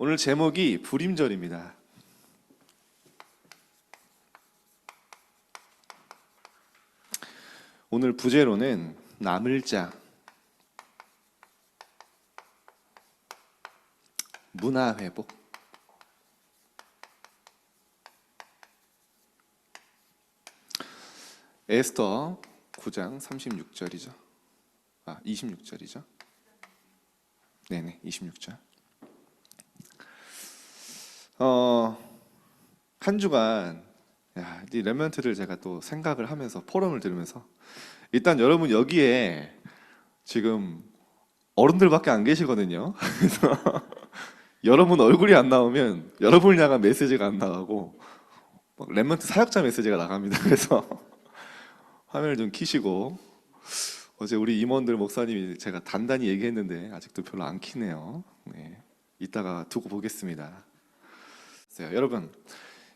오늘 제목이 불임절입니다. 오늘 부제로는 남을 자, 문화회복. 에스더 9장 36절이죠. 26절이죠. 네네, 26절. 한 주간 이 렘넌트를 제가 또 생각을 하면서 포럼을 들으면서 일단 여러분 여기에 지금 어른들밖에 안 계시거든요. 그래서 여러분 얼굴이 안 나오면 여러분을 향한 메시지가 안 나가고 렘넌트 사역자 메시지가 나갑니다. 그래서 화면을 좀 키시고, 어제 우리 임원들 목사님이 제가 단단히 얘기했는데 아직도 별로 안 키네요. 네, 이따가 두고 보겠습니다.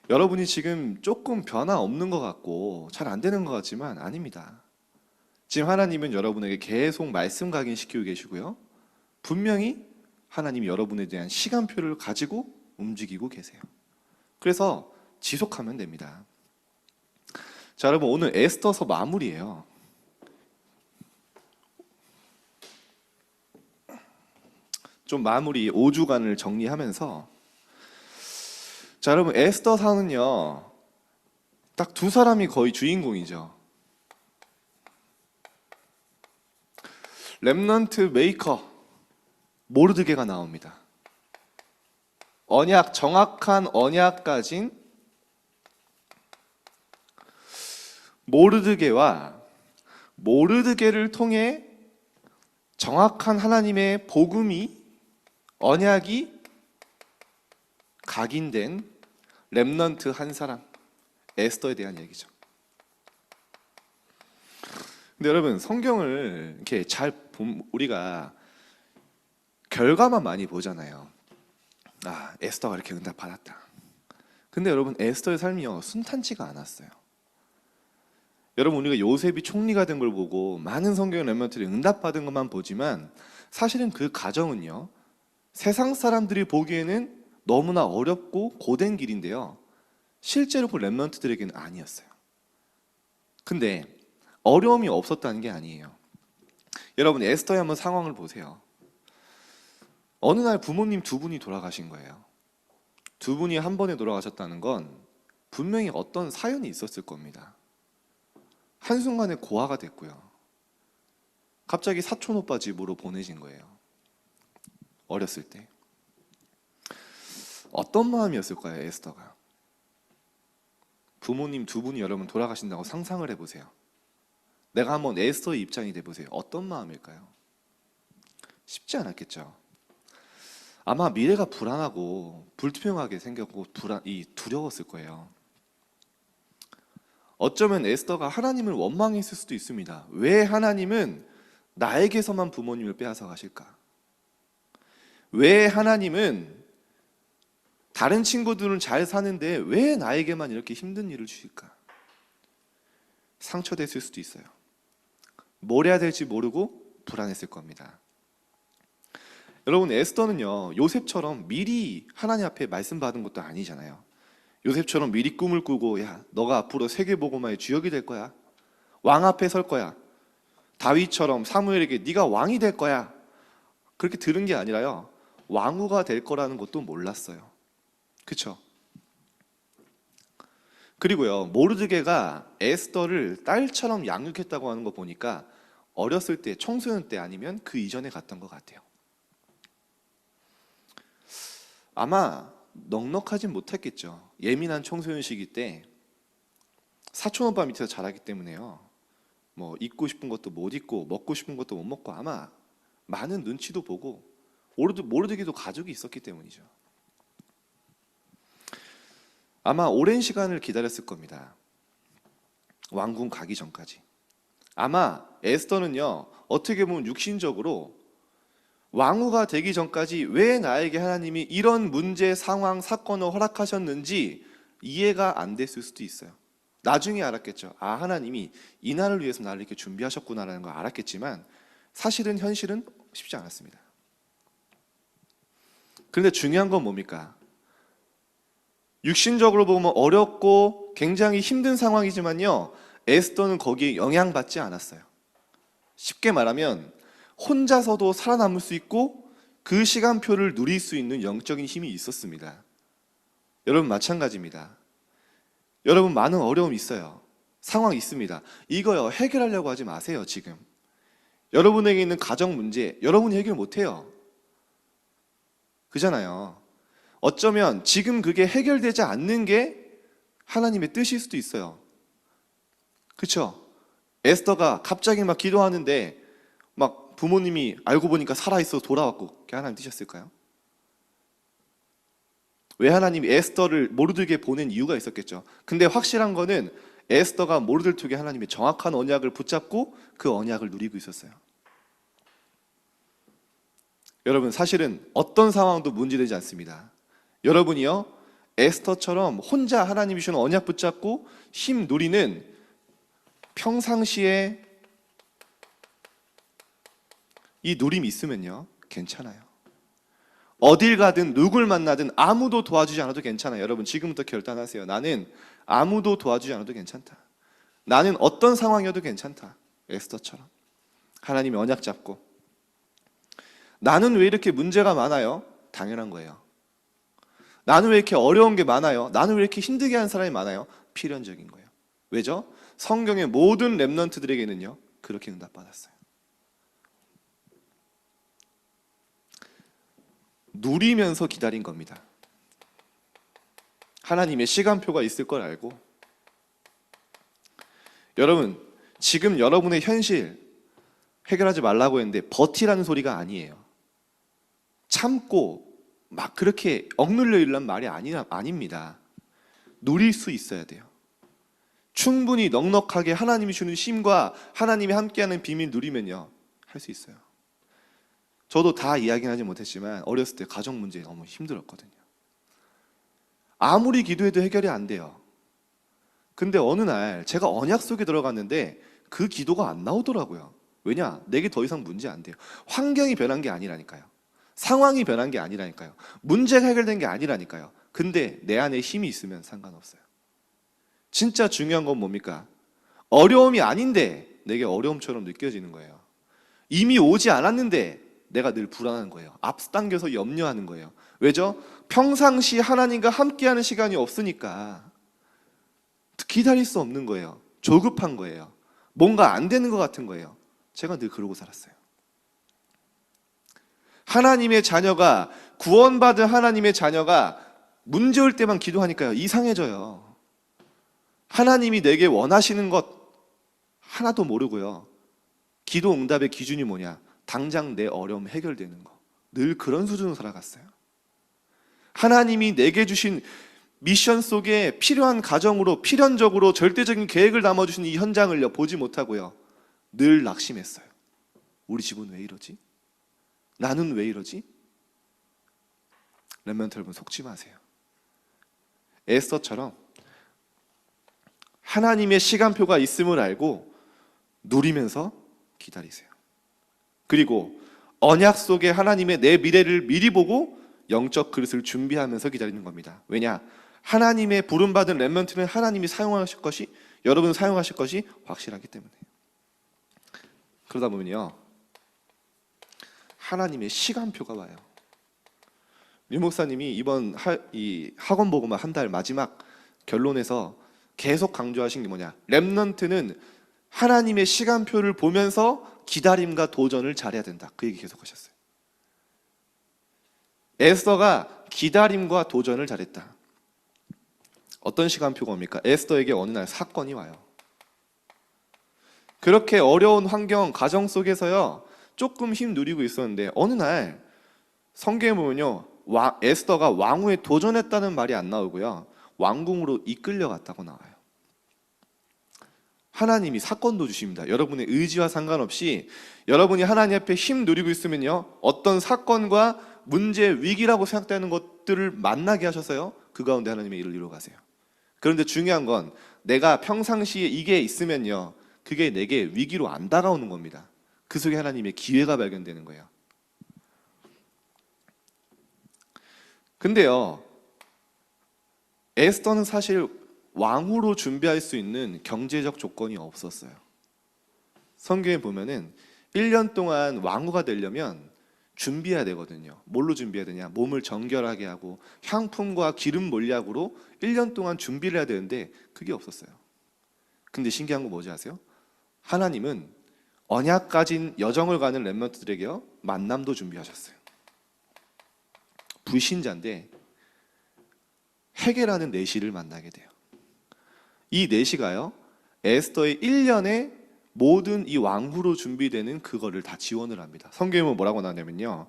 여러분이 지금 조금 변화 없는 것 같고 잘 안 되는 것 같지만 아닙니다. 지금 하나님은 여러분에게 계속 말씀 각인시키고 계시고요, 분명히 하나님이 여러분에 대한 시간표를 가지고 움직이고 계세요. 그래서 지속하면 됩니다. 자, 여러분, 오늘 에스더서 마무리예요. 좀 마무리 5주간을 정리하면서, 자, 여러분, 에스더서는요 딱 두 사람이 거의 주인공이죠. 렘넌트 메이커 모르드게가 나옵니다. 정확한 언약 가진 모르드게와 모르드게를 통해 정확한 하나님의 복음이, 언약이 각인된 렘넌트 한 사람, 에스더에 대한 얘기죠. 근데 여러분, 성경을 이렇게 잘 보면 우리가 결과만 많이 보잖아요. 에스더가 이렇게 응답 받았다. 근데 여러분, 에스더의 삶이요 순탄치가 않았어요. 여러분, 우리가 요셉이 총리가 된 걸 보고 많은 성경 렘넌트들이 응답받은 것만 보지만 사실은 그 과정은요 세상 사람들이 보기에는 너무나 어렵고 고된 길인데요, 실제로 그 렘넌트들에게는 아니었어요. 근데 어려움이 없었다는 게 아니에요. 여러분, 에스더의 한번 상황을 보세요. 어느 날 부모님 두 분이 돌아가신 거예요. 두 분이 한 번에 돌아가셨다는 건 분명히 어떤 사연이 있었을 겁니다. 한순간에 고아가 됐고요, 갑자기 사촌 오빠 집으로 보내진 거예요. 어렸을 때 어떤 마음이었을까요, 에스더가? 부모님 두 분이 여러분 돌아가신다고 상상을 해보세요. 내가 한번 에스더의 입장이 돼보세요. 어떤 마음일까요? 쉽지 않았겠죠. 아마 미래가 불안하고 불투명하게 생겼고 두려웠을 거예요. 어쩌면 에스더가 하나님을 원망했을 수도 있습니다. 왜 하나님은 나에게서만 부모님을 빼앗아 가실까? 왜 하나님은 다른 친구들은 잘 사는데 왜 나에게만 이렇게 힘든 일을 주실까? 상처됐을 수도 있어요. 뭘 해야 될지 모르고 불안했을 겁니다. 여러분, 에스더는요 요셉처럼 미리 하나님 앞에 말씀 받은 것도 아니잖아요. 요셉처럼 미리 꿈을 꾸고, 너가 앞으로 세계복음화의 주역이 될 거야, 왕 앞에 설 거야, 다윗처럼 사무엘에게 네가 왕이 될 거야, 그렇게 들은 게 아니라요, 왕후가 될 거라는 것도 몰랐어요. 그쵸? 그리고요, 모르드게가 에스더를 딸처럼 양육했다고 하는 거 보니까 어렸을 때, 청소년 때 아니면 그 이전에 갔던 것 같아요. 아마 넉넉하진 못했겠죠. 예민한 청소년 시기 때 사촌 오빠 밑에서 자라기 때문에요, 뭐 입고 싶은 것도 못 입고 먹고 싶은 것도 못 먹고 아마 많은 눈치도 보고, 모르드게도 가족이 있었기 때문이죠. 아마 오랜 시간을 기다렸을 겁니다. 왕궁 가기 전까지. 아마 에스더는요 어떻게 보면 육신적으로 왕후가 되기 전까지 왜 나에게 하나님이 이런 문제, 상황, 사건을 허락하셨는지 이해가 안 됐을 수도 있어요. 나중에 알았겠죠. 하나님이 이 날을 위해서 나를 이렇게 준비하셨구나라는 걸 알았겠지만 사실은 현실은 쉽지 않았습니다. 그런데 중요한 건 뭡니까? 육신적으로 보면 어렵고 굉장히 힘든 상황이지만요, 에스더는 거기에 영향받지 않았어요. 쉽게 말하면 혼자서도 살아남을 수 있고 그 시간표를 누릴 수 있는 영적인 힘이 있었습니다. 여러분 마찬가지입니다. 여러분 많은 어려움이 있어요. 상황이 있습니다. 이거요 해결하려고 하지 마세요. 지금 여러분에게 있는 가정 문제 여러분이 해결 못해요. 그잖아요. 어쩌면 지금 그게 해결되지 않는 게 하나님의 뜻일 수도 있어요. 그렇죠? 에스더가 갑자기 막 기도하는데 막 부모님이 알고 보니까 살아있어 돌아왔고, 그게 하나님 뜻이었을까요? 왜 하나님이 에스더를 모르드게 보낸 이유가 있었겠죠. 근데 확실한 거는 에스더가 모르드게 하나님의 정확한 언약을 붙잡고 그 언약을 누리고 있었어요. 여러분 사실은 어떤 상황도 문제되지 않습니다. 여러분이요 에스더처럼 혼자 하나님이 주는 언약 붙잡고 힘 누리는 평상시에 이 누림이 있으면요 괜찮아요. 어딜 가든 누굴 만나든 아무도 도와주지 않아도 괜찮아요. 여러분 지금부터 결단하세요. 나는 아무도 도와주지 않아도 괜찮다. 나는 어떤 상황이어도 괜찮다. 에스더처럼 하나님의 언약 잡고. 나는 왜 이렇게 문제가 많아요? 당연한 거예요. 나는 왜 이렇게 어려운 게 많아요? 나는 왜 이렇게 힘들게 하는 사람이 많아요? 필연적인 거예요. 왜죠? 성경의 모든 렘넌트들에게는요 그렇게 응답받았어요. 누리면서 기다린 겁니다. 하나님의 시간표가 있을 걸 알고. 여러분 지금 여러분의 현실 해결하지 말라고 했는데 버티라는 소리가 아니에요. 참고 막 그렇게 억눌려 있란 말이 아닙니다. 누릴 수 있어야 돼요. 충분히 넉넉하게 하나님이 주는 쉼과 하나님이 함께하는 비밀 누리면요 할 수 있어요. 저도 다 이야기는 하지 못했지만 어렸을 때 가정 문제 너무 힘들었거든요. 아무리 기도해도 해결이 안 돼요. 근데 어느 날 제가 언약 속에 들어갔는데 그 기도가 안 나오더라고요. 왜냐? 내게 더 이상 문제 안 돼요. 환경이 변한 게 아니라니까요. 상황이 변한 게 아니라니까요. 문제가 해결된 게 아니라니까요. 근데 내 안에 힘이 있으면 상관없어요. 진짜 중요한 건 뭡니까? 어려움이 아닌데 내게 어려움처럼 느껴지는 거예요. 이미 오지 않았는데 내가 늘 불안한 거예요. 앞당겨서 염려하는 거예요. 왜죠? 평상시 하나님과 함께하는 시간이 없으니까 기다릴 수 없는 거예요. 조급한 거예요. 뭔가 안 되는 것 같은 거예요. 제가 늘 그러고 살았어요. 하나님의 자녀가 구원받은 하나님의 자녀가 문제 올 때만 기도하니까요 이상해져요. 하나님이 내게 원하시는 것 하나도 모르고요. 기도 응답의 기준이 뭐냐? 당장 내 어려움 해결되는 거. 늘 그런 수준으로 살아갔어요. 하나님이 내게 주신 미션 속에 필요한 가정으로 필연적으로 절대적인 계획을 담아주신 이 현장을요 보지 못하고요 늘 낙심했어요. 우리 집은 왜 이러지? 나는 왜 이러지? 렘넌트 여러분 속지 마세요. 에스더처럼 하나님의 시간표가 있음을 알고 누리면서 기다리세요. 그리고 언약 속에 하나님의 내 미래를 미리 보고 영적 그릇을 준비하면서 기다리는 겁니다. 왜냐? 하나님의 부름받은 렘넌트는 하나님이 사용하실 것이, 여러분 사용하실 것이 확실하기 때문에. 그러다 보면요 하나님의 시간표가 와요. 류 목사님이 이번 이 학원 보고만 한 달 마지막 결론에서 계속 강조하신 게 뭐냐? 렘넌트는 하나님의 시간표를 보면서 기다림과 도전을 잘해야 된다. 그 얘기 계속하셨어요. 에스더가 기다림과 도전을 잘했다. 어떤 시간표가 옵니까? 에스더에게 어느 날 사건이 와요. 그렇게 어려운 환경, 가정 속에서요 조금 힘 누리고 있었는데 어느 날 성경에 보면요 에스더가 왕후에 도전했다는 말이 안 나오고요 왕궁으로 이끌려갔다고 나와요. 하나님이 사건도 주십니다. 여러분의 의지와 상관없이 여러분이 하나님 앞에 힘 누리고 있으면요 어떤 사건과 문제, 위기라고 생각되는 것들을 만나게 하셔서요 그 가운데 하나님의 일을 이루어가세요. 그런데 중요한 건 내가 평상시에 이게 있으면요 그게 내게 위기로 안 다가오는 겁니다. 그 속에 하나님의 기회가 발견되는 거예요. 근데요, 에스더는 사실 왕후로 준비할 수 있는 경제적 조건이 없었어요. 성경에 보면은 1년 동안 왕후가 되려면 준비해야 되거든요. 뭘로 준비해야 되냐? 몸을 정결하게 하고 향품과 기름 몰약으로 1년 동안 준비를 해야 되는데 그게 없었어요. 근데 신기한 거 뭔지 아세요? 하나님은 언약 가진 여정을 가는 렘넌트들에게요, 만남도 준비하셨어요. 불신자인데 헤게라는 내시를 만나게 돼요. 이 내시가요, 에스더의 1년의 모든 이 왕후로 준비되는 그거를 다 지원을 합니다. 성경에 보면 뭐라고 나오냐면요,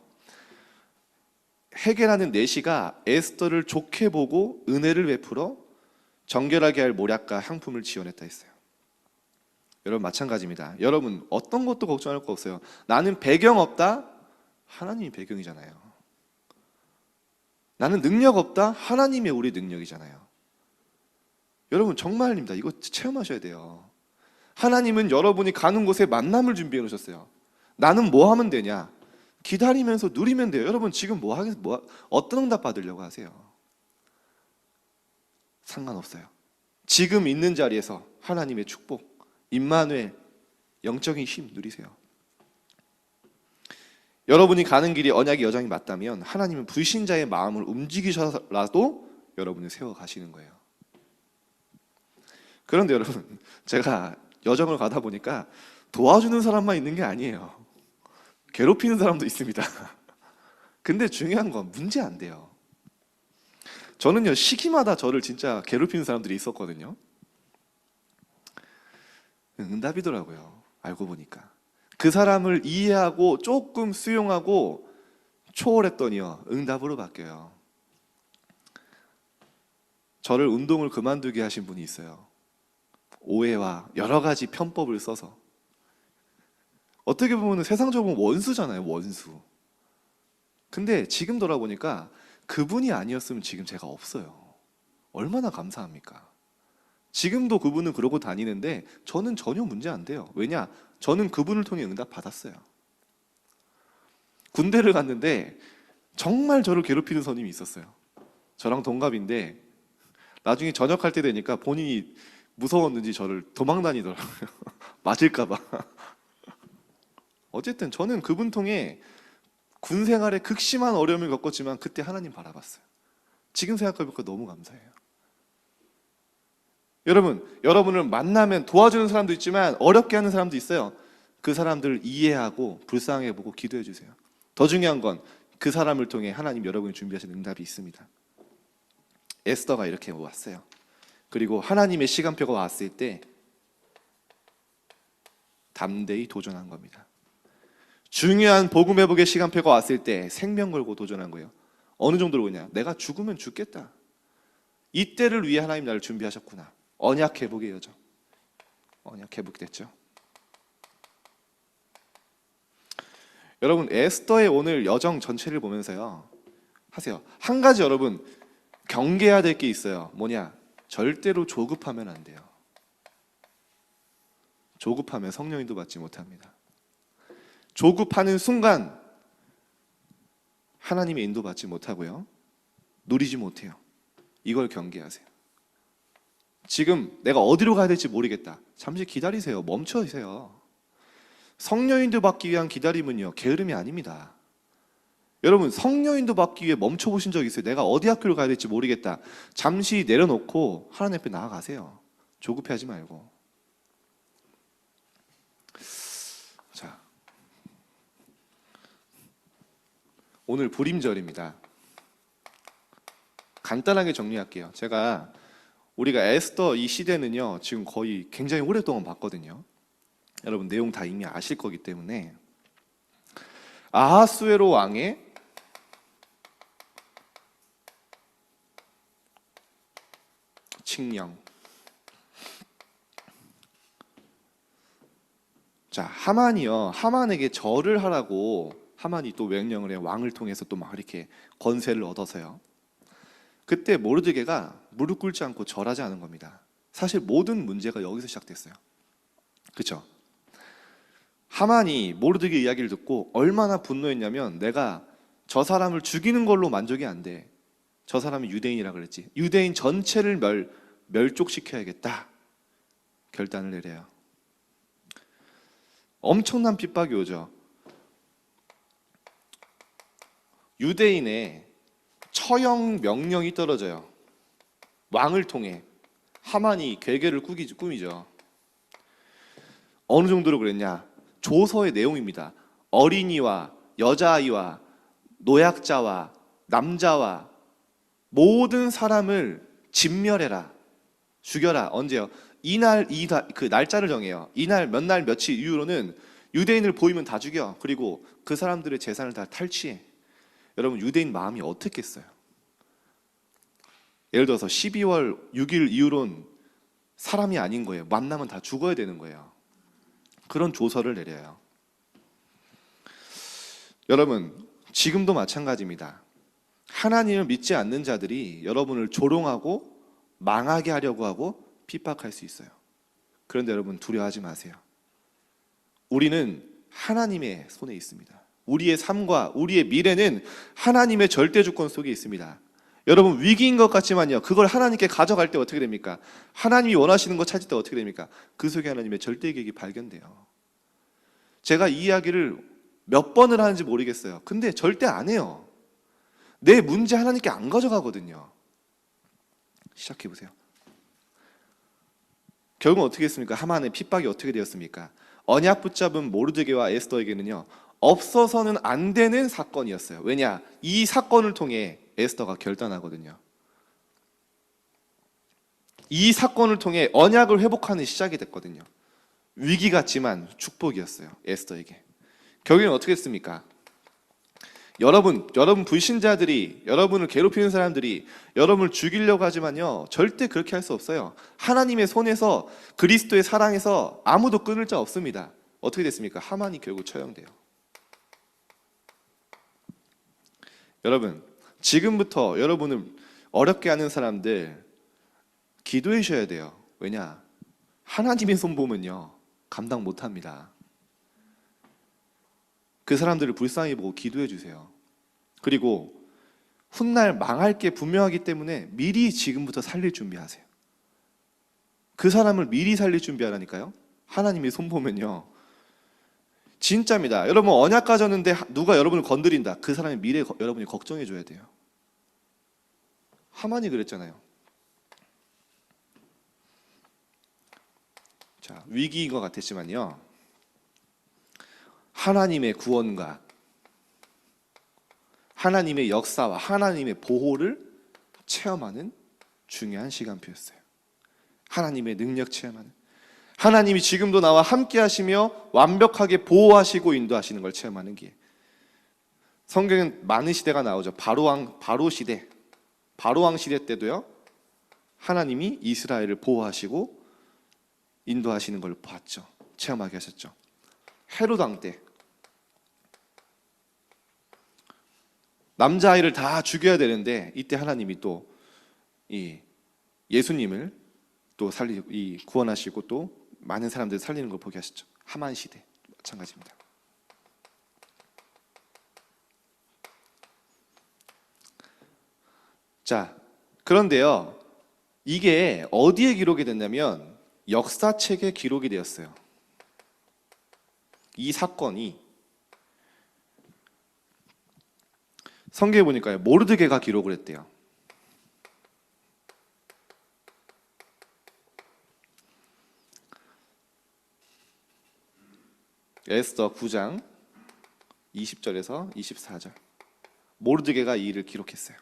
헤게라는 내시가 에스더를 좋게 보고 은혜를 베풀어 정결하게 할 모략과 향품을 지원했다 했어요. 여러분 마찬가지입니다. 여러분 어떤 것도 걱정할 거 없어요. 나는 배경 없다? 하나님이 배경이잖아요. 나는 능력 없다? 하나님의 우리 능력이잖아요. 여러분 정말입니다. 이거 체험하셔야 돼요. 하나님은 여러분이 가는 곳에 만남을 준비해 놓으셨어요. 나는 뭐 하면 되냐? 기다리면서 누리면 돼요. 여러분 지금 어떤 응답 받으려고 하세요? 상관없어요. 지금 있는 자리에서 하나님의 축복, 임마누엘, 영적인 힘 누리세요. 여러분이 가는 길이 언약의 여정이 맞다면 하나님은 불신자의 마음을 움직이셔라도 여러분을 세워가시는 거예요. 그런데 여러분, 제가 여정을 가다 보니까 도와주는 사람만 있는 게 아니에요. 괴롭히는 사람도 있습니다. 근데 중요한 건 문제 안 돼요. 저는요, 시기마다 저를 진짜 괴롭히는 사람들이 있었거든요. 응답이더라고요. 알고 보니까 그 사람을 이해하고 조금 수용하고 초월했더니요, 응답으로 바뀌어요. 저를 운동을 그만두게 하신 분이 있어요. 오해와 여러 가지 편법을 써서. 어떻게 보면 세상적으로 원수잖아요, 원수. 근데 지금 돌아보니까 그분이 아니었으면 지금 제가 없어요. 얼마나 감사합니까? 지금도 그분은 그러고 다니는데 저는 전혀 문제 안 돼요. 왜냐? 저는 그분을 통해 응답 받았어요. 군대를 갔는데 정말 저를 괴롭히는 선임이 있었어요. 저랑 동갑인데 나중에 전역할 때 되니까 본인이 무서웠는지 저를 도망 다니더라고요. 맞을까 봐. 어쨌든 저는 그분 통해 군 생활에 극심한 어려움을 겪었지만 그때 하나님 바라봤어요. 지금 생각해보니까 너무 감사해요. 여러분을 만나면 도와주는 사람도 있지만 어렵게 하는 사람도 있어요. 그 사람들을 이해하고 불쌍해보고 기도해 주세요. 더 중요한 건 그 사람을 통해 하나님 여러분이 준비하신 응답이 있습니다. 에스더가 이렇게 왔어요. 그리고 하나님의 시간표가 왔을 때 담대히 도전한 겁니다. 중요한 복음 회복의 시간표가 왔을 때 생명 걸고 도전한 거예요. 어느 정도로 그냥 내가 죽으면 죽겠다. 이때를 위해 하나님 나를 준비하셨구나. 언약 회복의 여정. 언약 회복됐죠. 여러분 에스더의 오늘 여정 전체를 보면서요, 하세요. 한 가지 여러분 경계해야 될 게 있어요. 뭐냐? 절대로 조급하면 안 돼요. 조급하면 성령인도 받지 못합니다. 조급하는 순간 하나님의 인도 받지 못하고요, 누리지 못해요. 이걸 경계하세요. 지금 내가 어디로 가야 될지 모르겠다. 잠시 기다리세요. 멈춰세요. 성령인도 받기 위한 기다림은요, 게으름이 아닙니다. 여러분 성령인도 받기 위해 멈춰보신 적 있어요? 내가 어디 학교를 가야 될지 모르겠다. 잠시 내려놓고 하나님 앞에 나아가세요. 조급해하지 말고. 자, 오늘 불임절입니다. 간단하게 정리할게요. 우리가 에스더 이 시대는요, 지금 거의 굉장히 오랫동안 봤거든요. 여러분 내용 다 이미 아실 거기 때문에 아하수에로 왕의 칙령. 자, 하만에게 절을 하라고 하만이 또 명령을 해. 왕을 통해서 또 막 이렇게 권세를 얻어서요. 그때 모르드게가 무릎 꿇지 않고 절하지 않은 겁니다. 사실 모든 문제가 여기서 시작됐어요. 그렇죠? 하만이 모르드게 이야기를 듣고 얼마나 분노했냐면, 내가 저 사람을 죽이는 걸로 만족이 안 돼. 저 사람이 유대인이라 그랬지. 유대인 전체를 멸족시켜야겠다. 결단을 내려요. 엄청난 핍박이 오죠. 유대인의 처형 명령이 떨어져요. 왕을 통해. 하만이 괴계를 꾸미죠. 어느 정도로 그랬냐? 조서의 내용입니다. 어린이와 여자아이와 노약자와 남자와 모든 사람을 진멸해라. 죽여라. 언제요? 이날 그 날짜를 정해요. 이날 몇 날 며칠 이후로는 유대인을 보이면 다 죽여. 그리고 그 사람들의 재산을 다 탈취해. 여러분, 유대인 마음이 어떻겠어요? 예를 들어서 12월 6일 이후로는 사람이 아닌 거예요. 만나면 다 죽어야 되는 거예요. 그런 조서를 내려요. 여러분, 지금도 마찬가지입니다. 하나님을 믿지 않는 자들이 여러분을 조롱하고 망하게 하려고 하고 핍박할 수 있어요. 그런데 여러분, 두려워하지 마세요. 우리는 하나님의 손에 있습니다. 우리의 삶과 우리의 미래는 하나님의 절대 주권 속에 있습니다. 여러분, 위기인 것 같지만요, 그걸 하나님께 가져갈 때 어떻게 됩니까? 하나님이 원하시는 거 찾을 때 어떻게 됩니까? 그 속에 하나님의 절대 계획이 발견돼요. 제가 이 이야기를 몇 번을 하는지 모르겠어요. 근데 절대 안 해요. 내 문제 하나님께 안 가져가거든요. 시작해보세요. 결국은 어떻게 했습니까? 하만의 핍박이 어떻게 되었습니까? 언약 붙잡은 모르드게와 에스더에게는요, 없어서는 안 되는 사건이었어요. 왜냐? 이 사건을 통해 에스더가 결단하거든요. 이 사건을 통해 언약을 회복하는 시작이 됐거든요. 위기 같지만 축복이었어요. 에스더에게. 결국엔 어떻게 했습니까? 여러분 불신자들이, 여러분을 괴롭히는 사람들이 여러분을 죽이려고 하지만요, 절대 그렇게 할 수 없어요. 하나님의 손에서, 그리스도의 사랑에서 아무도 끊을 자 없습니다. 어떻게 됐습니까? 하만이 결국 처형돼요. 여러분, 지금부터 여러분을 어렵게 하는 사람들 기도해 주셔야 돼요. 왜냐? 하나님의 손 보면요, 감당 못합니다. 그 사람들을 불쌍히 보고 기도해 주세요. 그리고 훗날 망할 게 분명하기 때문에 미리 지금부터 살릴 준비하세요. 그 사람을 미리 살릴 준비하라니까요. 하나님의 손 보면요, 진짜입니다. 여러분, 언약 가졌는데 누가 여러분을 건드린다. 그 사람의 미래 여러분이 걱정해 줘야 돼요. 하만이 그랬잖아요. 자, 위기인 것 같았지만요, 하나님의 구원과 하나님의 역사와 하나님의 보호를 체험하는 중요한 시간표였어요. 하나님의 능력 체험하는, 하나님이 지금도 나와 함께 하시며 완벽하게 보호하시고 인도하시는 걸 체험하는 기회. 성경엔 많은 시대가 나오죠. 바로 시대, 바로왕 시대 때도요, 하나님이 이스라엘을 보호하시고 인도하시는 걸 봤죠. 체험하게 하셨죠. 헤롯 왕 때 남자아이를 다 죽여야 되는데, 이때 하나님이 또 이 예수님을 또 구원하시고 또 많은 사람들을 살리는 걸 보게 하셨죠. 하만 시대 마찬가지입니다. 자, 그런데요, 이게 어디에 기록이 됐냐면 역사책에 기록이 되었어요. 이 사건이 성경에 보니까요, 모르드게가 기록을 했대요. 에스더 9장 20절에서 24절. 모르드게가 이 일을 기록했어요.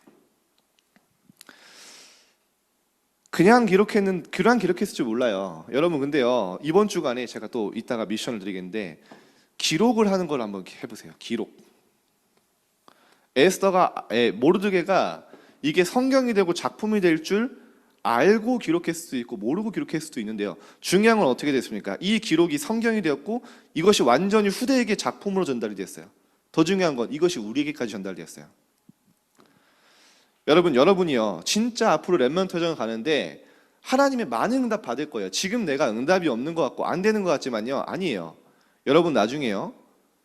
그냥 기록했을 줄 몰라요. 여러분, 근데요, 이번 주간에 제가 또 이따가 미션을 드리겠는데, 기록을 하는 걸 한번 해보세요. 기록. 모르드게가 이게 성경이 되고 작품이 될 줄 알고 기록했을 수도 있고 모르고 기록했을 수도 있는데요, 중요한 건 어떻게 됐습니까? 이 기록이 성경이 되었고 이것이 완전히 후대에게 작품으로 전달이 됐어요. 더 중요한 건 이것이 우리에게까지 전달되었어요. 여러분이요, 진짜 앞으로 렘넌트 회장을 가는데 하나님의 많은 응답 받을 거예요. 지금 내가 응답이 없는 것 같고 안 되는 것 같지만요, 아니에요. 여러분, 나중에요,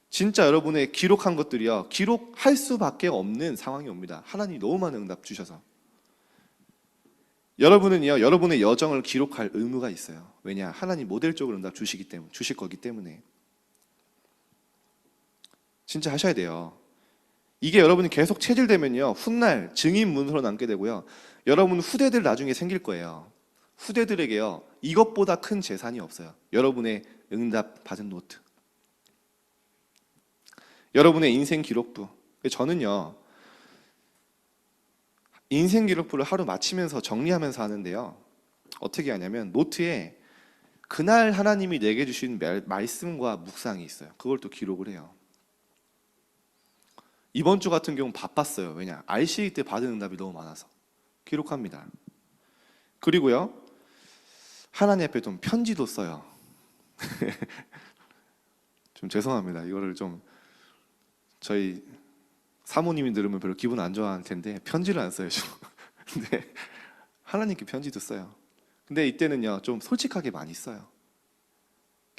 진짜 여러분의 기록한 것들이요, 기록할 수밖에 없는 상황이 옵니다. 하나님이 너무 많은 응답 주셔서. 여러분은요, 여러분의 여정을 기록할 의무가 있어요. 왜냐? 하나님 모델적으로 응답 주실 거기 때문에. 진짜 하셔야 돼요. 이게 여러분이 계속 체질되면요, 훗날 증인 문서로 남게 되고요, 여러분 후대들 나중에 생길 거예요. 후대들에게요, 이것보다 큰 재산이 없어요. 여러분의 응답 받은 노트, 여러분의 인생 기록부. 저는요, 인생 기록부를 하루 마치면서 정리하면서 하는데요, 어떻게 하냐면 노트에 그날 하나님이 내게 주신 말씀과 묵상이 있어요. 그걸 또 기록을 해요. 이번 주 같은 경우는 바빴어요. 왜냐? RCA 때 받은 응답이 너무 많아서 기록합니다. 그리고요, 하나님 앞에 좀 편지도 써요. 좀 죄송합니다. 이거를 좀 저희 사모님이 들으면 별로 기분 안 좋아할 텐데 편지를 안 써요. 근데 하나님께 편지도 써요. 근데 이때는요, 좀 솔직하게 많이 써요.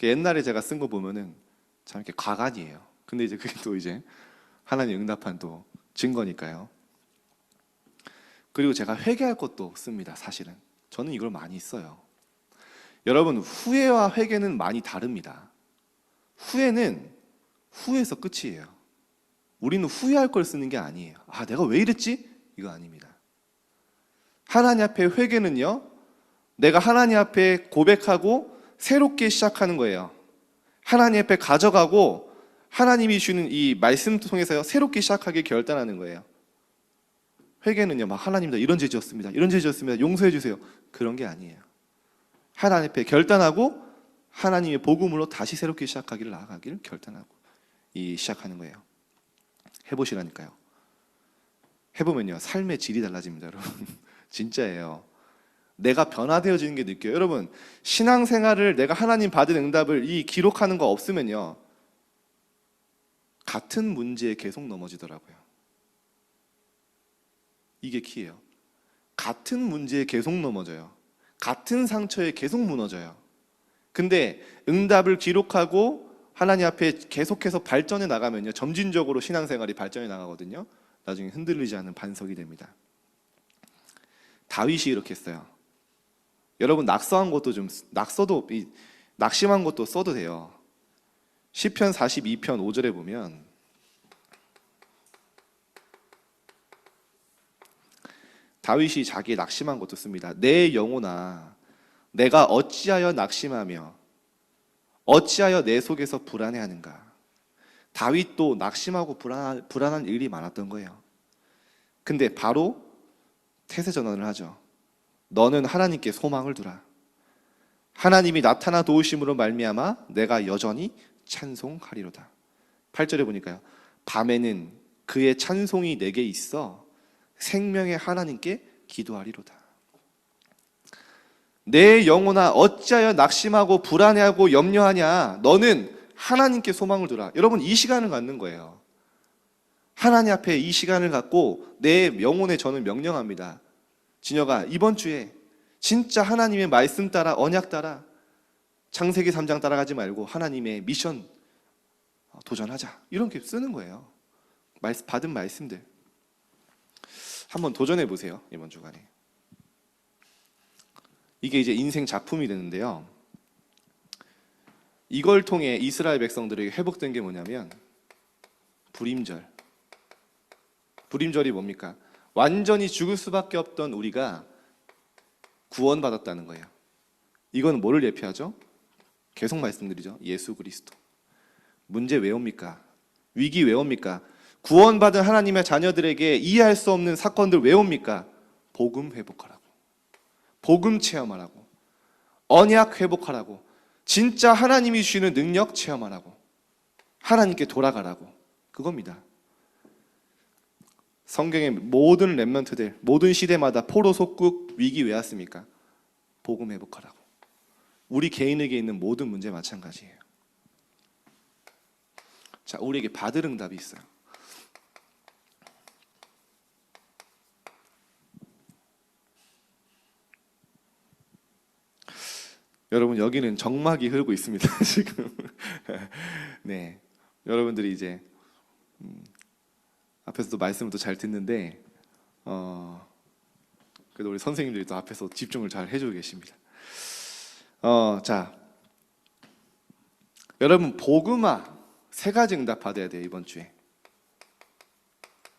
옛날에 제가 쓴 거 보면은 참 이렇게 과간이에요. 근데 이제 그게 또 이제 하나님 응답한 또 증거니까요. 그리고 제가 회개할 것도 씁니다. 사실은 저는 이걸 많이 써요. 여러분, 후회와 회개는 많이 다릅니다. 후회는 후회에서 끝이에요. 우리는 후회할 걸 쓰는 게 아니에요. 아, 내가 왜 이랬지? 이거 아닙니다. 하나님 앞에 회개는요, 내가 하나님 앞에 고백하고 새롭게 시작하는 거예요. 하나님 앞에 가져가고 하나님이 주는 이 말씀 통해서 새롭게 시작하길 결단하는 거예요. 회개는요, 막 하나님, 나 이런 죄 지었습니다, 이런 죄 지었습니다, 용서해 주세요, 그런 게 아니에요. 하나님 앞에 결단하고 하나님의 복음으로 다시 새롭게 시작하기를 나아가기를 결단하고 시작하는 거예요. 해보시라니까요. 해보면요, 삶의 질이 달라집니다, 여러분. 진짜예요. 내가 변화되어지는 게 느껴요. 여러분, 신앙생활을 내가 하나님 받은 응답을 기록하는 거 없으면요, 같은 문제에 계속 넘어지더라고요. 이게 키예요. 같은 문제에 계속 넘어져요. 같은 상처에 계속 무너져요. 근데 응답을 기록하고 하나님 앞에 계속해서 발전해 나가면요, 점진적으로 신앙생활이 발전해 나가거든요. 나중에 흔들리지 않는 반석이 됩니다. 다윗이 이렇게 했어요. 여러분, 낙서한 것도 낙심한 것도 써도 돼요. 시편 42편 5절에 보면 다윗이 자기 낙심한 것도 씁니다. 내 영혼아, 내가 어찌하여 낙심하며 어찌하여 내 속에서 불안해하는가. 다윗도 낙심하고 불안한 일이 많았던 거예요. 근데 바로 태세 전환을 하죠. 너는 하나님께 소망을 두라. 하나님이 나타나 도우심으로 말미암아 내가 여전히 찬송하리로다. 8절에 보니까요, 밤에는 그의 찬송이 내게 있어 생명의 하나님께 기도하리로다. 내 영혼아, 어찌하여 낙심하고 불안해하고 염려하냐. 너는 하나님께 소망을 두라. 여러분, 이 시간을 갖는 거예요. 하나님 앞에 이 시간을 갖고 내 영혼에 저는 명령합니다. 진혁아, 이번 주에 진짜 하나님의 말씀 따라, 언약 따라, 창세기 3장 따라가지 말고 하나님의 미션 도전하자. 이렇게 쓰는 거예요. 받은 말씀들 한번 도전해 보세요. 이번 주간에. 이게 이제 인생 작품이 되는데요, 이걸 통해 이스라엘 백성들에게 회복된 게 뭐냐면 불임절이 뭡니까? 완전히 죽을 수밖에 없던 우리가 구원받았다는 거예요. 이건 뭐를 예표하죠? 계속 말씀드리죠. 예수 그리스도. 문제 왜 옵니까? 위기 왜 옵니까? 구원받은 하나님의 자녀들에게 이해할 수 없는 사건들 왜 옵니까? 복음 회복하라고, 복음 체험하라고, 언약 회복하라고, 진짜 하나님이 주시는 능력 체험하라고, 하나님께 돌아가라고, 그겁니다. 성경의 모든 렘넌트들, 모든 시대마다 포로 속국 위기 왜 왔습니까? 복음 회복하라고. 우리 개인에게 있는 모든 문제 마찬가지예요. 자, 우리에게 받을 응답이 있어요. 여러분, 여기는 정막이 흐르고 있습니다. 지금. 네. 여러분들이 이제 앞에서도 말씀을 또 잘 듣는데 그래도 우리 선생님들이 또 앞에서 집중을 잘 해주고 계십니다. 자, 여러분 복음화 세 가지 응답 받아야 돼요 이번 주에.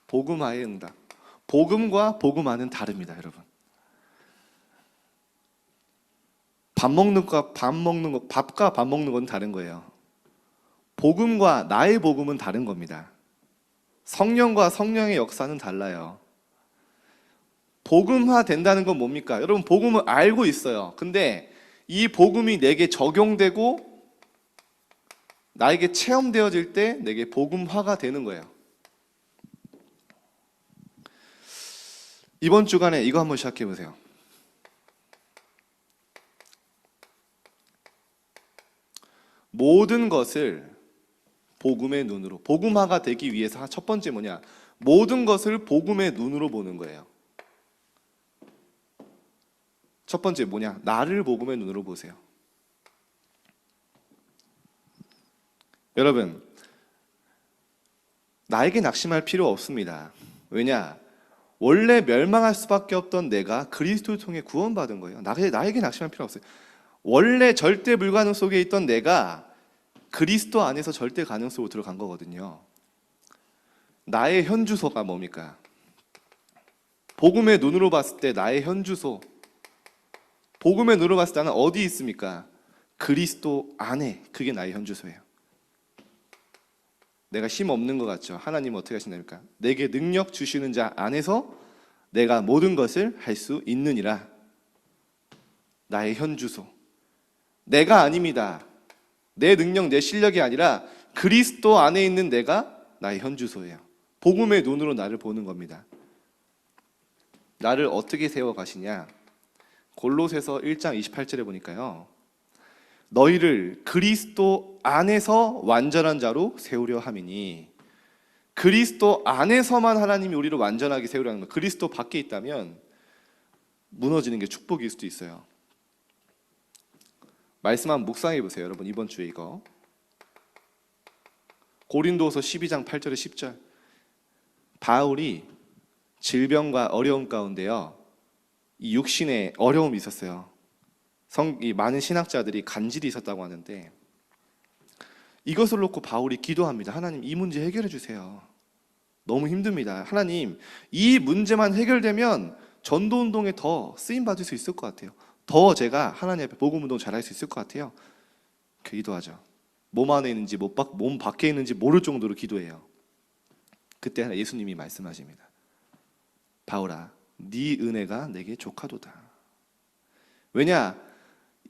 복음화의 응답. 복음과 복음화는 다릅니다, 여러분. 밥과 밥 먹는 건 다른 거예요. 복음과 나의 복음은 다른 겁니다. 성령과 성령의 역사는 달라요. 복음화 된다는 건 뭡니까? 여러분 복음을 알고 있어요. 근데 이 복음이 내게 적용되고 나에게 체험되어질 때 내게 복음화가 되는 거예요. 이번 주간에 이거 한번 시작해 보세요. 모든 것을 복음의 눈으로, 복음화가 되기 위해서 첫 번째 뭐냐? 모든 것을 복음의 눈으로 보는 거예요. 첫 번째 뭐냐? 나를 복음의 눈으로 보세요. 여러분, 나에게 낙심할 필요 없습니다. 왜냐? 원래 멸망할 수밖에 없던 내가 그리스도를 통해 구원받은 거예요. 나에게 낙심할 필요 없어요. 원래 절대 불가능 속에 있던 내가 그리스도 안에서 절대 가능 속으로 들어간 거거든요. 나의 현주소가 뭡니까? 복음의 눈으로 봤을 때 나의 현주소, 복음의 눈으로 봤을 때는 어디 있습니까? 그리스도 안에. 그게 나의 현주소예요. 내가 힘 없는 것 같죠? 하나님은 어떻게 하신답니까? 내게 능력 주시는 자 안에서 내가 모든 것을 할 수 있느니라. 나의 현주소. 내가 아닙니다. 내 능력, 내 실력이 아니라 그리스도 안에 있는 내가 나의 현주소예요. 복음의 눈으로 나를 보는 겁니다. 나를 어떻게 세워가시냐? 골로새서 1장 28절에 보니까요, 너희를 그리스도 안에서 완전한 자로 세우려 함이니. 그리스도 안에서만 하나님이 우리를 완전하게 세우려는 거예요. 그리스도 밖에 있다면 무너지는 게 축복일 수도 있어요. 말씀 한번 묵상해 보세요, 여러분. 이번 주에 이거 고린도서 12장 8절에 10절. 바울이 질병과 어려움 가운데요, 이 육신에 어려움이 있었어요. 이 많은 신학자들이 간질이 있었다고 하는데 이것을 놓고 바울이 기도합니다. 하나님, 이 문제 해결해 주세요. 너무 힘듭니다. 하나님, 이 문제만 해결되면 전도운동에 더 쓰임받을 수 있을 것 같아요. 더 제가 하나님 앞에 복음운동 잘할 수 있을 것 같아요. 기도하죠. 몸 안에 있는지 몸 밖에 있는지 모를 정도로 기도해요. 그때 예수님이 말씀하십니다. 바울아, 네 은혜가 내게 족하도다. 왜냐?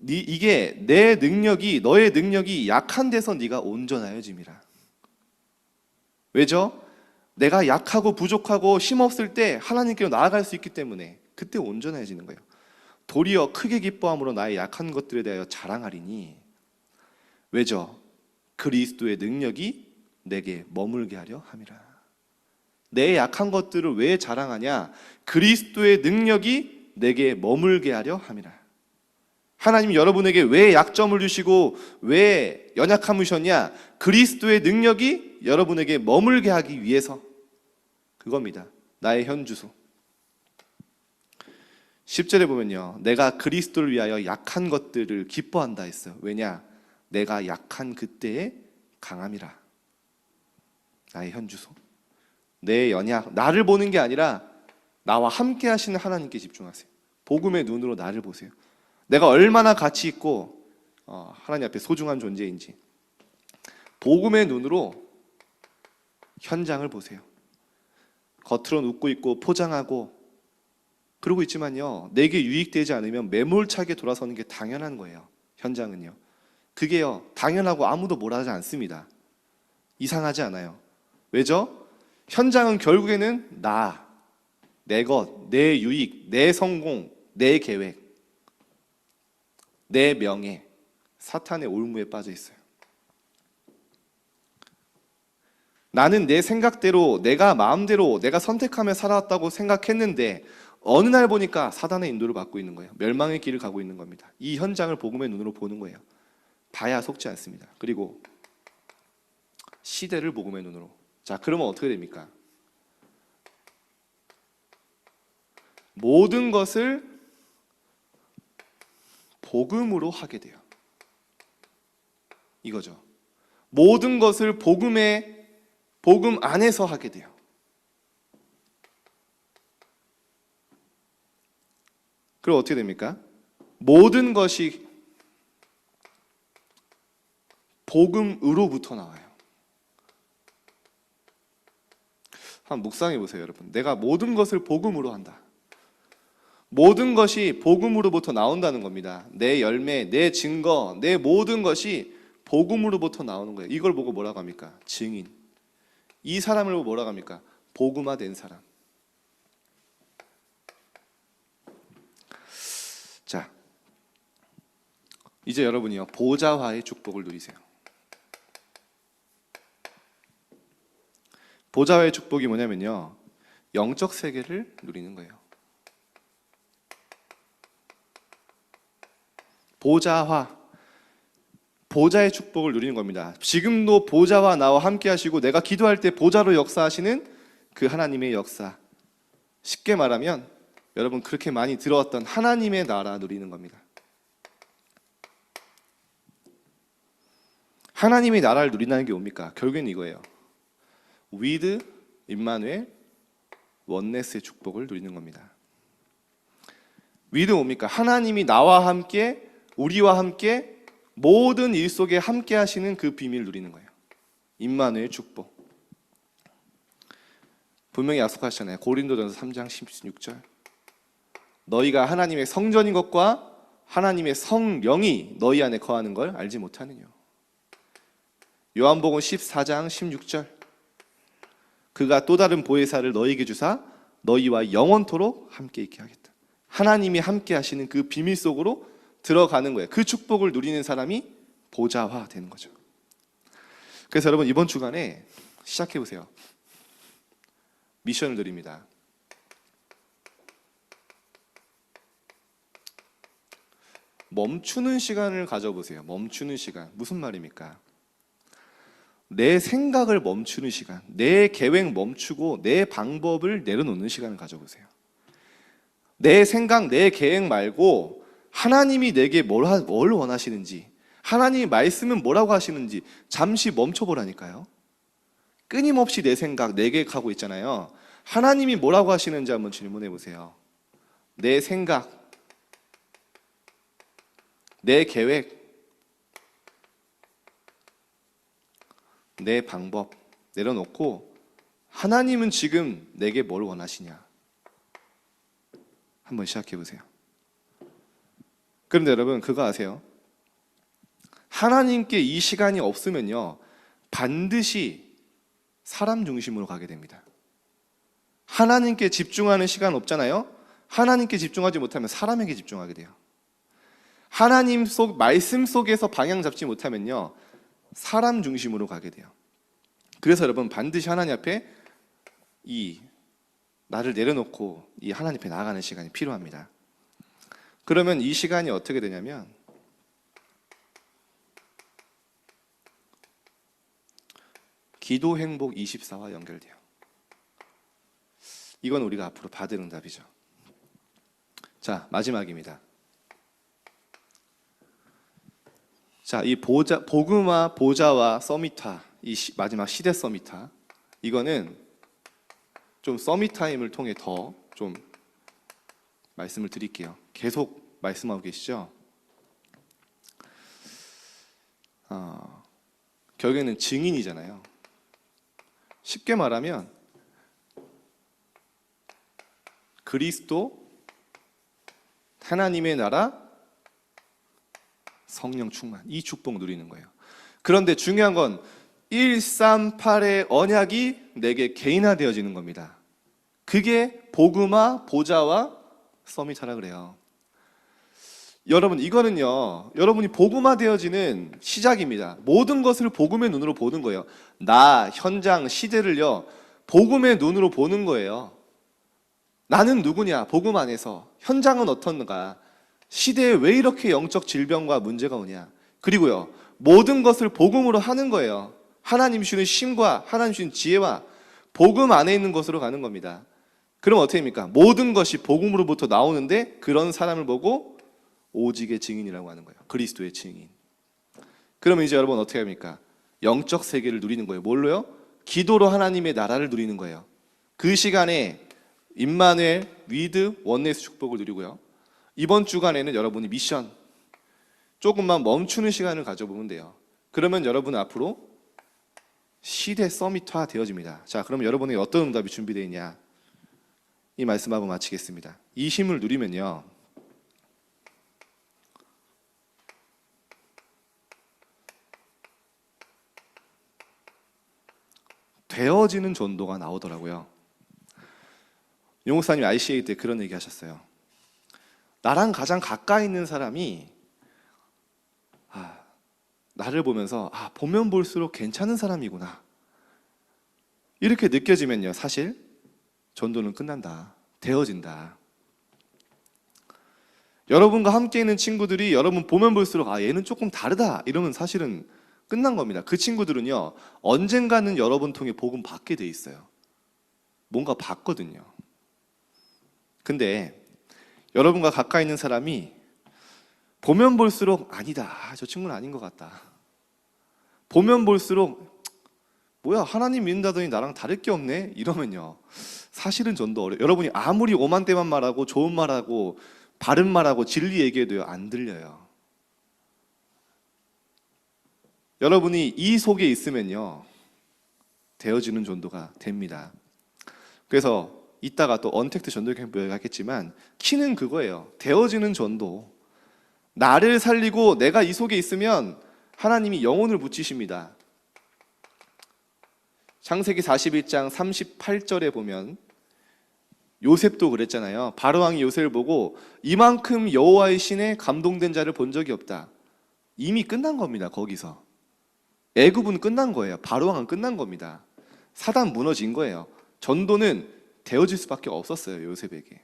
이게 너의 능력이 약한 데서 네가 온전하여짐이라. 왜죠? 내가 약하고 부족하고 힘없을 때 하나님께로 나아갈 수 있기 때문에 그때 온전해지는 거예요. 도리어 크게 기뻐함으로 나의 약한 것들에 대하여 자랑하리니. 왜죠? 그리스도의 능력이 내게 머물게 하려 함이라. 내 약한 것들을 왜 자랑하냐? 그리스도의 능력이 내게 머물게 하려 함이라. 하나님이 여러분에게 왜 약점을 주시고 왜 연약함을 주셨냐? 그리스도의 능력이 여러분에게 머물게 하기 위해서. 그겁니다. 나의 현주소. 10절에 보면요, 내가 그리스도를 위하여 약한 것들을 기뻐한다 했어요. 왜냐? 내가 약한 그때의 강함이라. 나의 현주소. 내 연약, 나를 보는 게 아니라 나와 함께 하시는 하나님께 집중하세요. 복음의 눈으로 나를 보세요. 내가 얼마나 가치 있고 하나님 앞에 소중한 존재인지 복음의 눈으로 현장을 보세요. 겉으로는 웃고 있고 포장하고 그러고 있지만요, 내게 유익되지 않으면 매몰차게 돌아서는 게 당연한 거예요. 현장은요. 그게요, 당연하고 아무도 뭐라 하지 않습니다. 이상하지 않아요. 왜죠? 현장은 결국에는 내 것, 내 유익, 내 성공, 내 계획, 내 명예, 사탄의 올무에 빠져 있어요. 나는 내 생각대로, 내가 마음대로, 내가 선택하며 살아왔다고 생각했는데 어느 날 보니까 사단의 인도를 받고 있는 거예요. 멸망의 길을 가고 있는 겁니다. 이 현장을 복음의 눈으로 보는 거예요. 봐야 속지 않습니다. 그리고 시대를 복음의 눈으로. 자, 그러면 어떻게 됩니까? 모든 것을 복음으로 하게 돼요. 이거죠. 모든 것을 복음 안에서 하게 돼요. 그럼 어떻게 됩니까? 모든 것이 복음으로부터 나와요. 한번 묵상해 보세요, 여러분. 내가 모든 것을 복음으로 한다. 모든 것이 복음으로부터 나온다는 겁니다. 내 열매, 내 증거, 내 모든 것이 복음으로부터 나오는 거예요. 이걸 보고 뭐라고 합니까? 증인. 이 사람을 보고 뭐라고 합니까? 복음화된 사람. 자, 이제 여러분이요, 보좌화의 축복을 누리세요. 보좌화의 축복이 뭐냐면요, 영적 세계를 누리는 거예요. 보좌화, 보좌의 축복을 누리는 겁니다. 지금도 보좌와 나와 함께 하시고 내가 기도할 때 보좌로 역사하시는 그 하나님의 역사. 쉽게 말하면 여러분 그렇게 많이 들어왔던 하나님의 나라 누리는 겁니다. 하나님의 나라를 누린다는 게 뭡니까? 결국엔 이거예요. with 임마누엘 원네스의 축복을 누리는 겁니다. with 뭡니까? 하나님이 나와 함께, 우리와 함께 모든 일 속에 함께 하시는 그 비밀을 누리는 거예요. 임마누엘 축복. 분명히 약속하셨잖아요. 고린도전서 3장 16절. 너희가 하나님의 성전인 것과 하나님의 성령이 너희 안에 거하는 걸 알지 못하느냐. 요한복음 14장 16절. 그가 또 다른 보혜사를 너희에게 주사 너희와 영원토록 함께 있게 하겠다. 하나님이 함께 하시는 그 비밀 속으로 들어가는 거예요. 그 축복을 누리는 사람이 보좌화 되는 거죠. 그래서 여러분 이번 주간에 시작해 보세요. 미션을 드립니다. 멈추는 시간을 가져보세요. 멈추는 시간. 무슨 말입니까? 내 생각을 멈추는 시간, 내 계획 멈추고 내 방법을 내려놓는 시간을 가져보세요. 내 생각, 내 계획 말고 하나님이 내게 뭘 원하시는지, 하나님의 말씀은 뭐라고 하시는지 잠시 멈춰보라니까요. 끊임없이 내 생각, 내 계획하고 있잖아요. 하나님이 뭐라고 하시는지 한번 질문해 보세요. 내 생각, 내 계획, 내 방법 내려놓고 하나님은 지금 내게 뭘 원하시냐 한번 시작해 보세요. 그런데 여러분 그거 아세요? 하나님께 이 시간이 없으면요 반드시 사람 중심으로 가게 됩니다. 하나님께 집중하는 시간 없잖아요. 하나님께 집중하지 못하면 사람에게 집중하게 돼요. 하나님 속 말씀 속에서 방향 잡지 못하면요 사람 중심으로 가게 돼요. 그래서 여러분 반드시 하나님 앞에 이 나를 내려놓고 이 하나님 앞에 나아가는 시간이 필요합니다. 그러면 이 시간이 어떻게 되냐면 기도 행복 24와 연결돼요. 이건 우리가 앞으로 받을 응답이죠. 자, 마지막입니다. 자, 이 복음화, 보좌와 서밋화, 이 마지막 시대 서밋화, 이거는 좀 서밋타임을 통해 더 좀 말씀을 드릴게요. 계속 말씀하고 계시죠? 결국에는 증인이잖아요. 쉽게 말하면 그리스도, 하나님의 나라, 성령 충만, 이 축복 누리는 거예요. 그런데 중요한 건 138의 언약이 내게 개인화되어지는 겁니다. 그게 복음화, 보좌와 서밋하라 그래요. 여러분 이거는요 여러분이 복음화되어지는 시작입니다. 모든 것을 복음의 눈으로 보는 거예요. 나, 현장, 시대를요 복음의 눈으로 보는 거예요. 나는 누구냐? 복음 안에서. 현장은 어떤가? 시대에 왜 이렇게 영적 질병과 문제가 오냐? 그리고요 모든 것을 복음으로 하는 거예요. 하나님 주시는 힘과 하나님 주시는 지혜와 복음 안에 있는 것으로 가는 겁니다. 그럼 어떻게 됩니까? 모든 것이 복음으로부터 나오는데 그런 사람을 보고 오직의 증인이라고 하는 거예요. 그리스도의 증인. 그러면 이제 여러분 어떻게 합니까? 영적 세계를 누리는 거예요. 뭘로요? 기도로 하나님의 나라를 누리는 거예요. 그 시간에 임마누엘, 위드, 원네스 축복을 누리고요. 이번 주간에는 여러분이 미션 조금만 멈추는 시간을 가져보면 돼요. 그러면 여러분은 앞으로 시대 서밋화 되어집니다. 자, 그럼 여러분에게 어떤 응답이 준비되어 있냐? 이 말씀하고 마치겠습니다. 이 힘을 누리면요, 되어지는 전도가 나오더라고요. 용 목사님 ICA 때 그런 얘기 하셨어요. 나랑 가장 가까이 있는 사람이 나를 보면서 보면 볼수록 괜찮은 사람이구나 이렇게 느껴지면요, 사실 전도는 끝난다. 되어진다. 여러분과 함께 있는 친구들이 여러분 보면 볼수록 얘는 조금 다르다 이러면 사실은 끝난 겁니다. 그 친구들은요, 언젠가는 여러분 통해 복음 받게 돼 있어요. 뭔가 받거든요. 근데 여러분과 가까이 있는 사람이 보면 볼수록 아니다, 저 친구는 아닌 것 같다, 보면 볼수록 뭐야 하나님 믿는다더니 나랑 다를 게 없네 이러면요, 사실은 전도 어려워요. 여러분이 아무리 오만때만 말하고 좋은 말하고 바른 말하고 진리 얘기해도요, 안 들려요. 여러분이 이 속에 있으면요, 되어지는 전도가 됩니다. 그래서 이따가 또 언택트 전도 캠프에 가겠지만 키는 그거예요. 되어지는 전도. 나를 살리고 내가 이 속에 있으면 하나님이 영혼을 붙이십니다. 창세기 41장 38절에 보면 요셉도 그랬잖아요. 바로왕이 요셉을 보고 이만큼 여호와의 신에 감동된 자를 본 적이 없다. 이미 끝난 겁니다. 거기서 애굽은 끝난 거예요. 바로왕은 끝난 겁니다. 사단 무너진 거예요. 전도는 되어질 수밖에 없었어요. 요셉에게.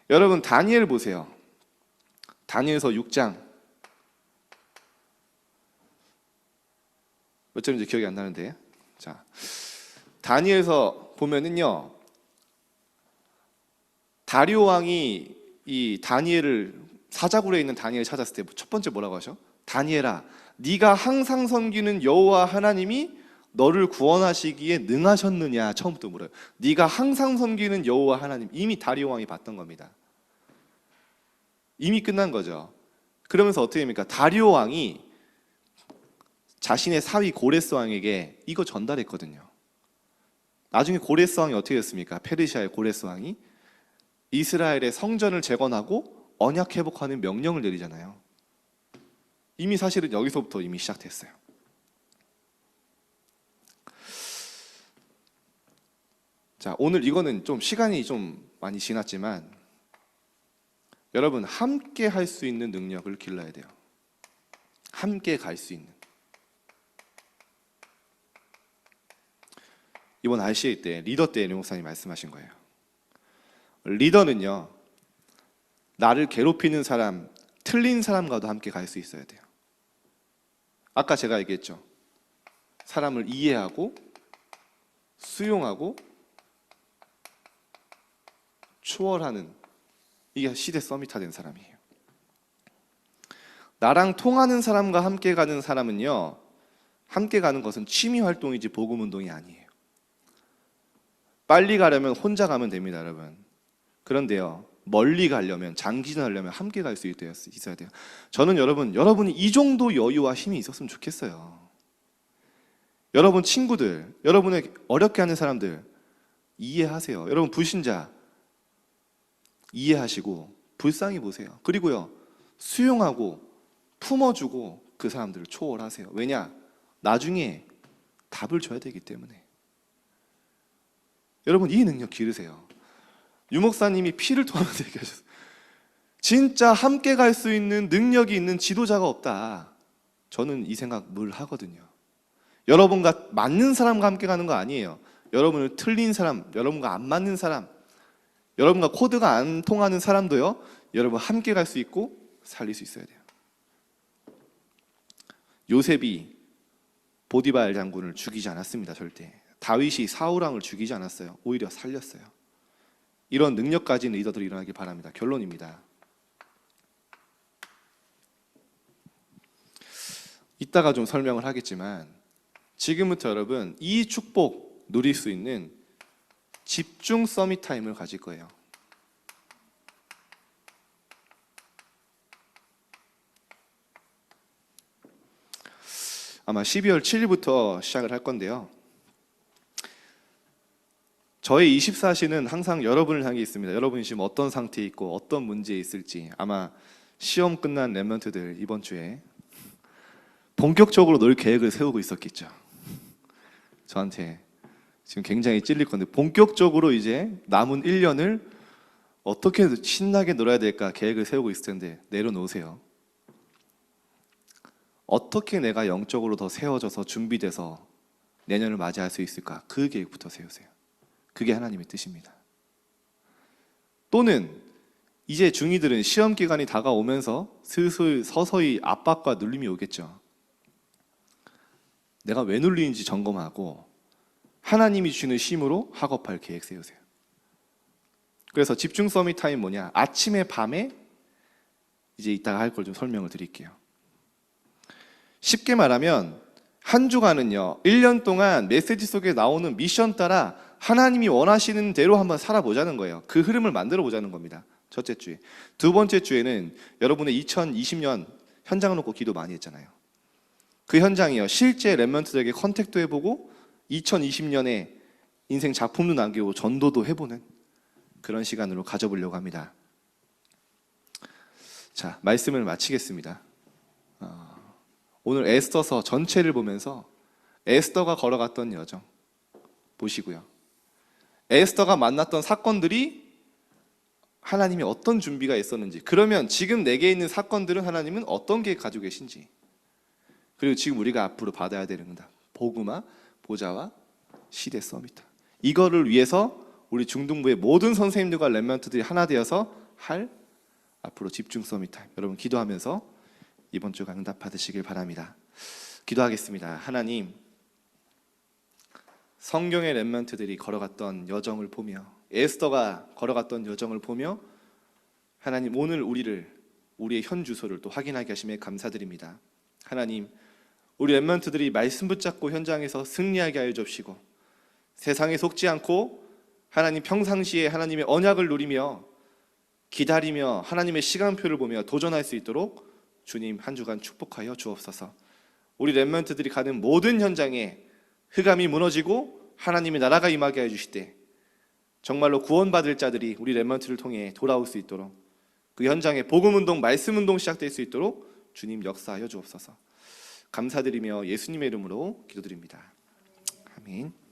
여러분 다니엘 보세요. 다니엘서 6장 몇 절인지 기억이 안 나는데, 자, 다니엘서 보면은요, 다리오 왕이 이 다니엘을, 사자굴에 있는 다니엘을 찾았을 때 첫 번째 뭐라고 하셔? 다니엘아, 네가 항상 섬기는 여호와 하나님이 너를 구원하시기에 능하셨느냐? 처음부터 물어요. 네가 항상 섬기는 여호와 하나님. 이미 다리오 왕이 봤던 겁니다. 이미 끝난 거죠. 그러면서 어떻게 됩니까? 다리오 왕이 자신의 사위 고레스 왕에게 이거 전달했거든요. 나중에 고레스 왕이 어떻게 됐습니까? 페르시아의 고레스 왕이 이스라엘의 성전을 재건하고 언약 회복하는 명령을 내리잖아요. 이미 사실은 여기서부터 이미 시작됐어요. 자, 오늘 이거는 좀 시간이 좀 많이 지났지만 여러분 함께 할 수 있는 능력을 길러야 돼요. 함께 갈 수 있는. 이번 RCA 때 리더 때 류 목사님 말씀하신 거예요. 리더는요, 나를 괴롭히는 사람, 틀린 사람과도 함께 갈 수 있어야 돼요. 아까 제가 얘기했죠. 사람을 이해하고 수용하고 초월하는, 이게 시대 서밋화된 사람이에요. 나랑 통하는 사람과 함께 가는 사람은요, 함께 가는 것은 취미 활동이지 복음 운동이 아니에요. 빨리 가려면 혼자 가면 됩니다, 여러분. 그런데요, 멀리 가려면, 장기전하려면 함께 갈 수 있어야 돼요. 저는 여러분이 이 정도 여유와 힘이 있었으면 좋겠어요. 여러분 친구들, 여러분의 어렵게 하는 사람들 이해하세요. 여러분 불신자 이해하시고 불쌍히 보세요. 그리고요, 수용하고 품어주고 그 사람들을 초월하세요. 왜냐? 나중에 답을 줘야 되기 때문에. 여러분 이 능력 기르세요. 유 목사님이 피를 토하면서 얘기하셨어요. 진짜 함께 갈 수 있는 능력이 있는 지도자가 없다. 저는 이 생각 늘 하거든요. 여러분과 맞는 사람과 함께 가는 거 아니에요. 여러분을 틀린 사람, 여러분과 안 맞는 사람, 여러분과 코드가 안 통하는 사람도요, 여러분 함께 갈 수 있고 살릴 수 있어야 돼요. 요셉이 보디발 장군을 죽이지 않았습니다. 절대. 다윗이 사울 왕을 죽이지 않았어요. 오히려 살렸어요. 이런 능력 가진 리더들이 일어나길 바랍니다. 결론입니다. 이따가 좀 설명을 하겠지만 지금부터 여러분 이 축복 누릴 수 있는 집중 서밋 타임을 가질 거예요. 아마 12월 7일부터 시작을 할 건데요. 저의 24시는 항상 여러분을 향해 있습니다. 여러분이 지금 어떤 상태에 있고 어떤 문제에 있을지 아마 시험 끝난 랩런트들 이번 주에 본격적으로 놀 계획을 세우고 있었겠죠. 저한테 지금 굉장히 찔릴 건데 본격적으로 이제 남은 1년을 어떻게 신나게 놀아야 될까 계획을 세우고 있을 텐데 내려놓으세요. 어떻게 내가 영적으로 더 세워져서 준비돼서 내년을 맞이할 수 있을까? 그 계획부터 세우세요. 그게 하나님의 뜻입니다. 또는 이제 중2들은 시험 기간이 다가오면서 슬슬 서서히 압박과 눌림이 오겠죠. 내가 왜 눌리는지 점검하고 하나님이 주시는 쉼으로 학업할 계획 세우세요. 그래서 집중 서밋 타임 뭐냐? 아침에 밤에 이제 이따가 할 걸 좀 설명을 드릴게요. 쉽게 말하면 한 주간은요 1년 동안 메시지 속에 나오는 미션 따라 하나님이 원하시는 대로 한번 살아보자는 거예요. 그 흐름을 만들어 보자는 겁니다. 첫째 주에. 두 번째 주에는 여러분의 2020년 현장을 놓고 기도 많이 했잖아요. 그 현장이요 실제 랩런트들에게 컨택도 해보고 2020년에 인생 작품도 남기고 전도도 해보는 그런 시간으로 가져보려고 합니다. 자, 말씀을 마치겠습니다. 오늘 에스더서 전체를 보면서 에스더가 걸어갔던 여정 보시고요. 에스더가 만났던 사건들이 하나님이 어떤 준비가 있었는지, 그러면 지금 내게 있는 사건들은 하나님은 어떤 계획 가지고 계신지, 그리고 지금 우리가 앞으로 받아야 되는 겁니다. 복음화, 보좌와 시대 서밋. 이거를 위해서 우리 중등부의 모든 선생님들과 랩런트들이 하나 되어서 할 앞으로 집중 서밋 타임. 여러분 기도하면서 이번 주가 응답 받으시길 바랍니다. 기도하겠습니다. 하나님, 성경의 랩런트들이 걸어갔던 여정을 보며 에스더가 걸어갔던 여정을 보며 하나님 오늘 우리의 현 주소를 또 확인하게 하심에 감사드립니다. 하나님, 우리 랩런트들이 말씀 붙잡고 현장에서 승리하게 하여 주옵시고 세상에 속지 않고 하나님 평상시에 하나님의 언약을 누리며 기다리며 하나님의 시간표를 보며 도전할 수 있도록 주님 한 주간 축복하여 주옵소서. 우리 랩런트들이 가는 모든 현장에 흑암이 무너지고 하나님의 나라가 임하게 해 주실 때 정말로 구원받을 자들이 우리 랩런트를 통해 돌아올 수 있도록 그 현장에 복음운동, 말씀운동 시작될 수 있도록 주님 역사하여 주옵소서. 감사드리며 예수님의 이름으로 기도드립니다. 아멘.